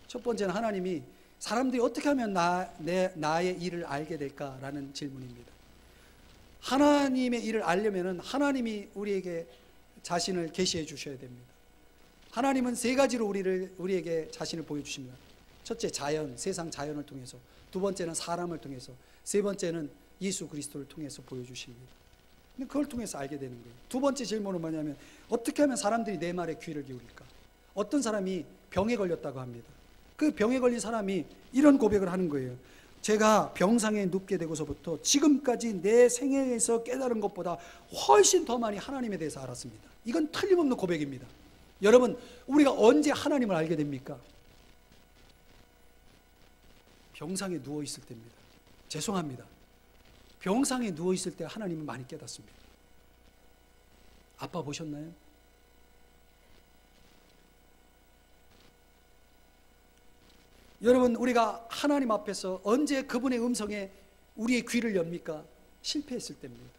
첫 번째는 하나님이 사람들이 어떻게 하면 나의 일을 알게 될까라는 질문입니다. 하나님의 일을 알려면 하나님이 우리에게 자신을 계시해 주셔야 됩니다. 하나님은 세 가지로 우리에게 자신을 보여주십니다. 첫째, 자연, 세상 자연을 통해서. 두 번째는 사람을 통해서. 세 번째는 예수 그리스도를 통해서 보여주십니다. 근데 그걸 통해서 알게 되는 거예요. 두 번째 질문은 뭐냐면, 어떻게 하면 사람들이 내 말에 귀를 기울일까? 어떤 사람이 병에 걸렸다고 합니다. 그 병에 걸린 사람이 이런 고백을 하는 거예요. 제가 병상에 눕게 되고서부터 지금까지 내 생애에서 깨달은 것보다 훨씬 더 많이 하나님에 대해서 알았습니다. 이건 틀림없는 고백입니다. 여러분, 우리가 언제 하나님을 알게 됩니까? 병상에 누워 있을 때입니다. 죄송합니다. 병상에 누워 있을 때 하나님을 많이 깨닫습니다. 아빠 보셨나요? 여러분, 우리가 하나님 앞에서 언제 그분의 음성에 우리의 귀를 엽니까? 실패했을 때입니다.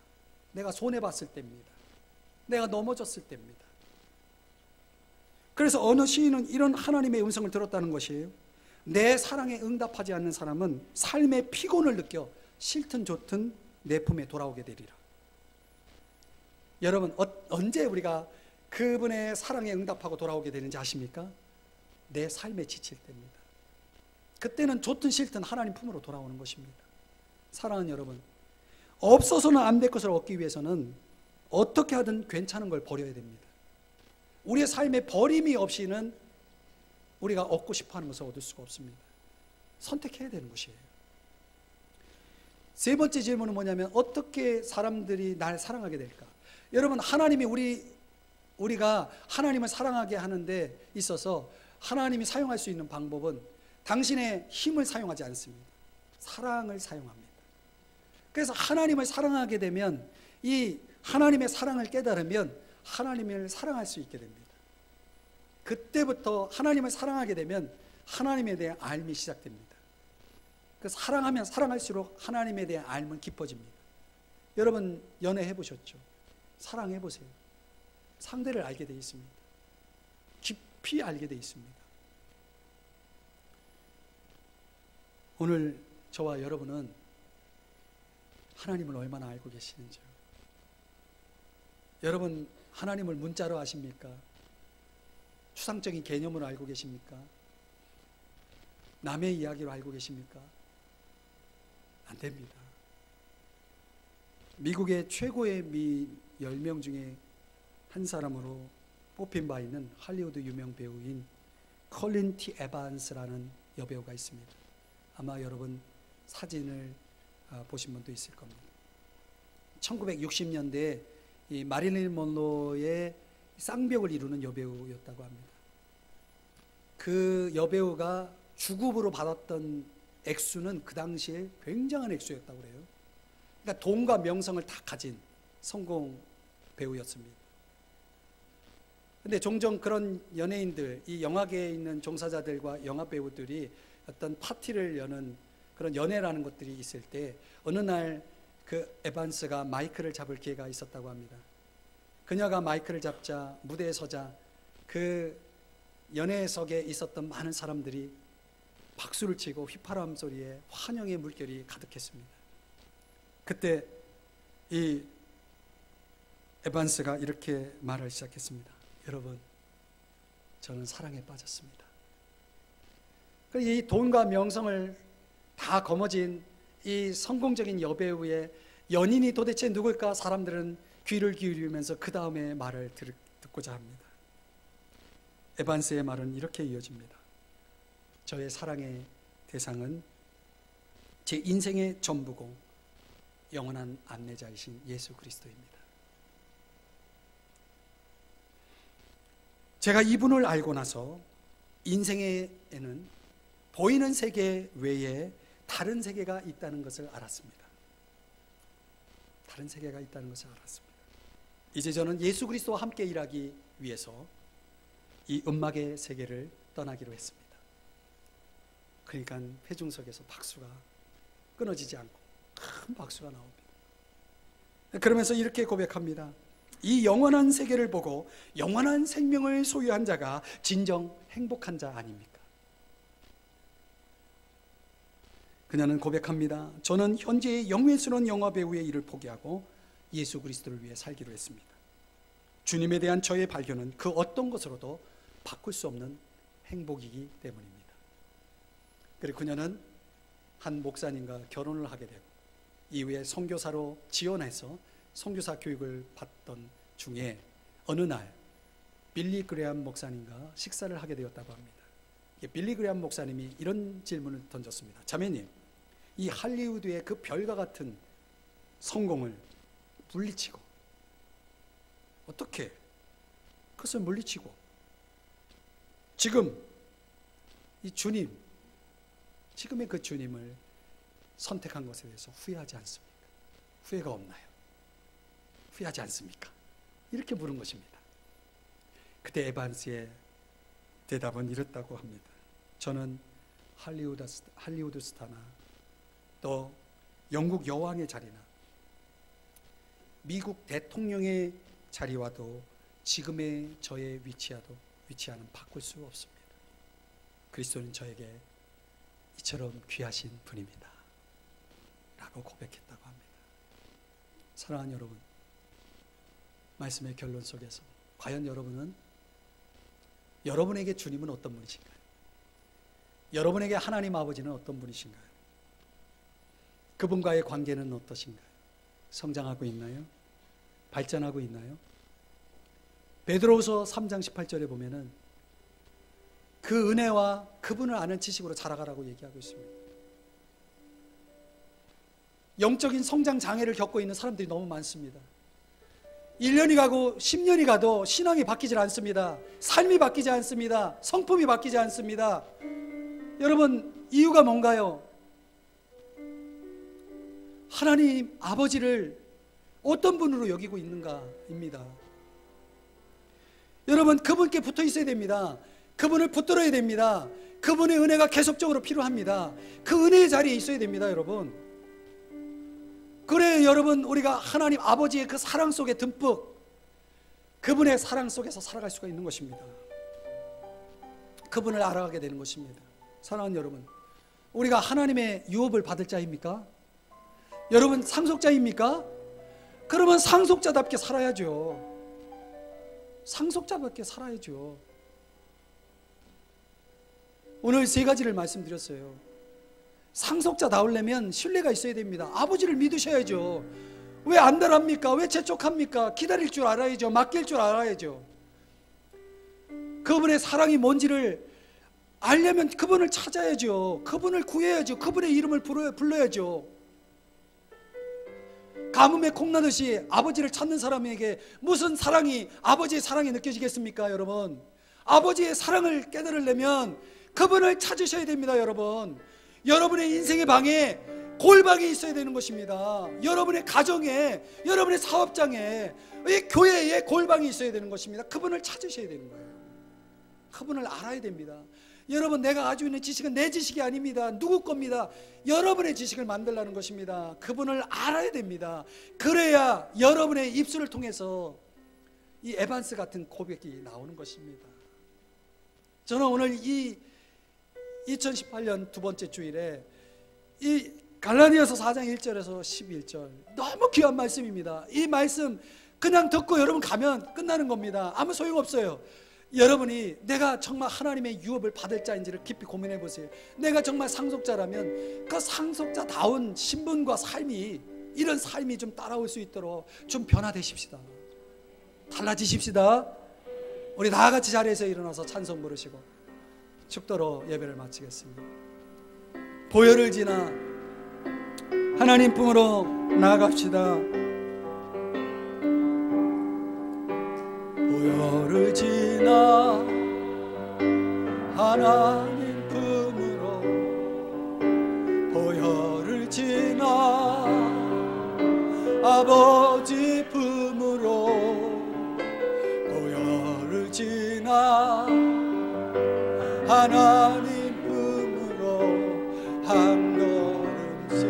내가 손해봤을 때입니다. 내가 넘어졌을 때입니다. 그래서 어느 시인은 이런 하나님의 음성을 들었다는 것이에요. 내 사랑에 응답하지 않는 사람은 삶의 피곤을 느껴 싫든 좋든 내 품에 돌아오게 되리라. 여러분, 언제 우리가 그분의 사랑에 응답하고 돌아오게 되는지 아십니까? 내 삶에 지칠 때입니다. 그때는 좋든 싫든 하나님 품으로 돌아오는 것입니다. 사랑하는 여러분, 없어서는 안 될 것을 얻기 위해서는 어떻게 하든 괜찮은 걸 버려야 됩니다. 우리의 삶에 버림이 없이는 우리가 얻고 싶어하는 것을 얻을 수가 없습니다. 선택해야 되는 것이에요. 세 번째 질문은 뭐냐면, 어떻게 사람들이 날 사랑하게 될까? 여러분, 하나님이 우리가 하나님을 사랑하게 하는 데 있어서 하나님이 사용할 수 있는 방법은 당신의 힘을 사용하지 않습니다. 사랑을 사용합니다. 그래서 하나님을 사랑하게 되면, 이 하나님의 사랑을 깨달으면 하나님을 사랑할 수 있게 됩니다. 그때부터 하나님을 사랑하게 되면 하나님에 대한 알미 시작됩니다. 그 사랑하면 사랑할수록 하나님에 대한 알면 깊어집니다. 여러분, 연애해 보셨죠? 사랑해 보세요. 상대를 알게 돼 있습니다. 깊이 알게 돼 있습니다. 오늘 저와 여러분은 하나님을 얼마나 알고 계시는지요? 여러분, 하나님을 문자로 아십니까? 추상적인 개념으로 알고 계십니까? 남의 이야기로 알고 계십니까? 안 됩니다. 미국의 최고의 미 10명 중에 한 사람으로 뽑힌 바 있는 할리우드 유명 배우인 컬린 티 에반스라는 여배우가 있습니다. 아마 여러분 사진을 보신 분도 있을 겁니다. 1960년대에 이 마릴린 먼로의 쌍벽을 이루는 여배우였다고 합니다. 그 여배우가 주급으로 받았던 액수는 그 당시에 굉장한 액수였다고 그래요. 그러니까 돈과 명성을 다 가진 성공 배우였습니다. 근데 종종 그런 연예인들, 이 영화계에 있는 종사자들과 영화 배우들이 어떤 파티를 여는 그런 연애라는 것들이 있을 때 어느 날 그 에반스가 마이크를 잡을 기회가 있었다고 합니다. 그녀가 마이크를 잡자 무대에 서자 그 연회석에 있었던 많은 사람들이 박수를 치고 휘파람 소리에 환영의 물결이 가득했습니다. 그때 이 에반스가 이렇게 말을 시작했습니다. 여러분, 저는 사랑에 빠졌습니다. 이 돈과 명성을 다 거머쥔 이 성공적인 여배우의 연인이 도대체 누굴까 사람들은 귀를 기울이면서 그 다음에 말을 듣고자 합니다. 에반스의 말은 이렇게 이어집니다. 저의 사랑의 대상은 제 인생의 전부고 영원한 안내자이신 예수 그리스도입니다. 제가 이분을 알고 나서 인생에는 보이는 세계 외에 다른 세계가 있다는 것을 알았습니다. 다른 세계가 있다는 것을 알았습니다. 이제 저는 예수 그리스도와 함께 일하기 위해서 이 음악의 세계를 떠나기로 했습니다. 그러니까 회중석에서 박수가 끊어지지 않고 큰 박수가 나옵니다. 그러면서 이렇게 고백합니다. 이 영원한 세계를 보고 영원한 생명을 소유한 자가 진정 행복한 자 아닙니까? 그녀는 고백합니다. 저는 현재의 영예스러운 영화배우의 일을 포기하고 예수 그리스도를 위해 살기로 했습니다. 주님에 대한 저의 발견은 그 어떤 것으로도 바꿀 수 없는 행복이기 때문입니다. 그리고 그녀는 한 목사님과 결혼을 하게 되고 이후에 선교사로 지원해서 선교사 교육을 받던 중에 어느 날 빌리 그레함 목사님과 식사를 하게 되었다고 합니다. 빌리 그레함 목사님이 이런 질문을 던졌습니다. 자매님, 이 할리우드의 그 별과 같은 성공을 물리치고 어떻게 그것을 물리치고 지금 이 주님, 지금의 그 주님을 선택한 것에 대해서 후회하지 않습니까? 후회가 없나요? 후회하지 않습니까? 이렇게 물은 것입니다. 그때 에반스의 대답은 이렇다고 합니다. 저는 할리우드 스타나 또 영국 여왕의 자리나 미국 대통령의 자리와도 지금의 저의 위치와는 바꿀 수 없습니다. 그리스도는 저에게 이처럼 귀하신 분입니다 라고 고백했다고 합니다. 사랑하는 여러분, 말씀의 결론 속에서 과연 여러분에게 주님은 어떤 분이신가요? 여러분에게 하나님 아버지는 어떤 분이신가요? 그분과의 관계는 어떠신가요? 성장하고 있나요? 발전하고 있나요? 베드로후서 3장 18절에 보면은 그 은혜와 그분을 아는 지식으로 자라가라고 얘기하고 있습니다. 영적인 성장 장애를 겪고 있는 사람들이 너무 많습니다. 1년이 가고 10년이 가도 신앙이 바뀌지 않습니다. 삶이 바뀌지 않습니다. 성품이 바뀌지 않습니다. 여러분, 이유가 뭔가요? 하나님 아버지를 어떤 분으로 여기고 있는가입니다. 여러분, 그분께 붙어 있어야 됩니다. 그분을 붙들어야 됩니다. 그분의 은혜가 계속적으로 필요합니다. 그 은혜의 자리에 있어야 됩니다, 여러분. 그래, 여러분, 우리가 하나님 아버지의 그 사랑 속에 듬뿍 그분의 사랑 속에서 살아갈 수가 있는 것입니다. 그분을 알아가게 되는 것입니다. 사랑하는 여러분, 우리가 하나님의 유업을 받을 자입니까? 여러분, 상속자입니까? 그러면 상속자답게 살아야죠. 상속자답게 살아야죠. 오늘 세 가지를 말씀드렸어요. 상속자 나오려면 신뢰가 있어야 됩니다. 아버지를 믿으셔야죠. 왜 안달합니까? 왜 재촉합니까? 기다릴 줄 알아야죠. 맡길 줄 알아야죠. 그분의 사랑이 뭔지를 알려면 그분을 찾아야죠. 그분을 구해야죠. 그분의 이름을 불러야죠. 가뭄에 콩나듯이 아버지를 찾는 사람에게 무슨 아버지의 사랑이 느껴지겠습니까, 여러분? 아버지의 사랑을 깨달으려면 그분을 찾으셔야 됩니다, 여러분. 여러분의 인생의 방에 골방이 있어야 되는 것입니다. 여러분의 가정에, 여러분의 사업장에, 교회에 골방이 있어야 되는 것입니다. 그분을 찾으셔야 되는 거예요. 그분을 알아야 됩니다. 여러분, 내가 가지고 있는 지식은 내 지식이 아닙니다. 누구 겁니다. 여러분의 지식을 만들라는 것입니다. 그분을 알아야 됩니다. 그래야 여러분의 입술을 통해서 이 에반스 같은 고백이 나오는 것입니다. 저는 오늘 이 2018년 두 번째 주일에 이 갈라디아서 4장 1절에서 11절 너무 귀한 말씀입니다. 이 말씀 그냥 듣고 여러분 가면 끝나는 겁니다. 아무 소용없어요. 여러분이 내가 정말 하나님의 유업을 받을 자인지를 깊이 고민해 보세요. 내가 정말 상속자라면 그 상속자다운 신분과 삶이 이런 삶이 좀 따라올 수 있도록 좀 변화되십시다. 달라지십시다. 우리 다 같이 자리에서 일어나서 찬송 부르시고 축도로 예배를 마치겠습니다. 보혈을 지나 하나님 품으로 나아갑시다. 보혈을 지나 하나님 품으로, 보혈을 지나 아버지 품으로, 보혈을 지나 하나님 품으로 한 걸음씩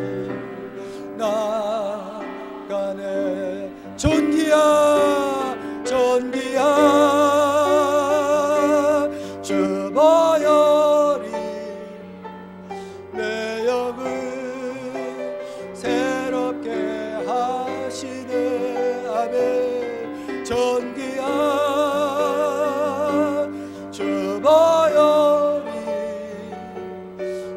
나가네. 존귀야 존귀야 주 보혈이 내 영을 새롭게 하시네. 아멘. 존귀야 주 보혈이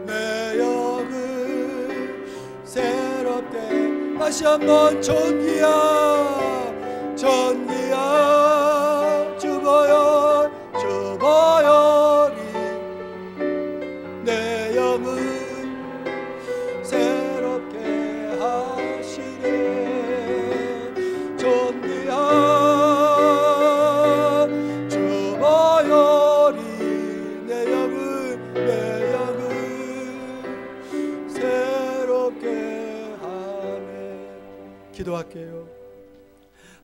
내 영을 새롭게. 다시 한번 존귀야 존귀야 주 보혈, 주 보혈이 내 영을 새롭게 하시네. 존귀야 주 보혈이 내 영을 새롭게 하네. 기도할게요.